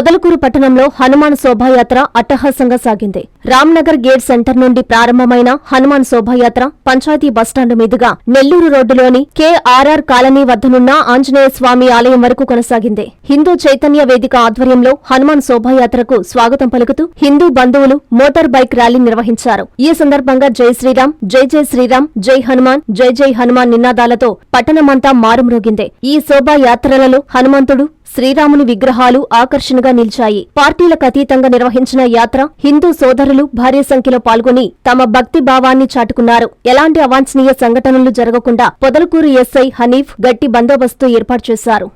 పొదలకూరు పట్టణంలో హనుమాన్ శోభాయాత్ర అట్టహాసంగా సాగింది. రామ్నగర్ గేట్ సెంటర్ నుండి ప్రారంభమైన హనుమాన్ శోభాయాత్ర పంచాయతీ బస్టాండు మీదుగా నెల్లూరు రోడ్డులోని కేఆర్ఆర్ కాలనీ వద్దనున్న ఆంజనేయ స్వామి ఆలయం వరకు కొనసాగింది. హిందూ చైతన్య వేదిక ఆధ్వర్యంలో హనుమాన్ శోభాయాత్రకు స్వాగతం పలుకుతూ హిందూ బంధువులు మోటార్ బైక్ ర్యాలీ నిర్వహించారు. ఈ సందర్భంగా జై శ్రీరామ్, జై జై శ్రీరామ్, జై హనుమాన్, జై జై హనుమాన్ నినాదాలతో పట్టణమంతా మారుమ్రోగింది. ఈ శోభాయాత్రలలో హనుమంతుడు, శ్రీరాముని విగ్రహాలు ఆకర్షణగా నిలిచాయి. పార్టీలకు అతీతంగా నిర్వహించిన యాత్ర హిందూ సోదరులు భారీ సంఖ్యలో పాల్గొని తమ భక్తి భావాన్ని చాటుకున్నారు. ఎలాంటి అవాంఛనీయ సంఘటనలు జరగకుండా పొదలకూరు ఎస్ఐ హనీఫ్ గట్టి బందోబస్తు ఏర్పాటు చేశారు.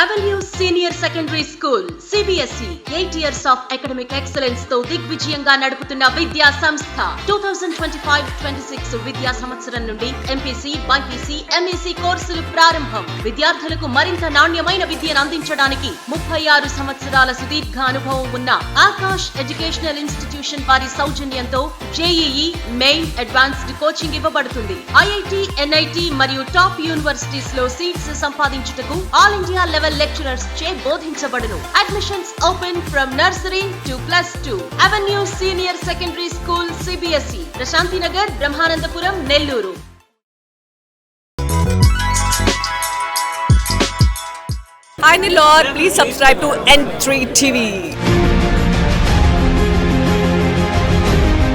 Avenue Senior Secondary School CBSE 8 years of academic excellence తో దిగ్విజయంగా నడుపుతున్న విద్యా సంస్థ 2025-26 విద్యా సంవత్సరం నుండి MPC, BPC, MEC కోర్సులు ప్రారంభం. విద్యార్థులకు మరింత నాణ్యమైన విద్యను అందించడానికి 36 సంవత్సరాల సుదీర్ఘ అనుభవం ఉన్న ఆకాష్ ఎడ్యుకేషనల్ ఇన్స్టిట్యూషన్ వారి సౌజన్యంతో JEE, మెయిన్, అడ్వాన్స్డ్ కోచింగ్ ఇవ్వబడుతుంది. IIT, NIT మరియు టాప్ యూనివర్సిటీస్ లో సీట్స్ సంపాదించుటకు ఆల్ ఇండియా లెవెల్ లెక్చరర్స్ చే బోధించబడును. Admissions open from nursery to +2. Avenue Senior Secondary School CBSE, Prashanti Nagar, Brahmanandapuram, Nellore. Hi Nilor, please subscribe to N3 TV.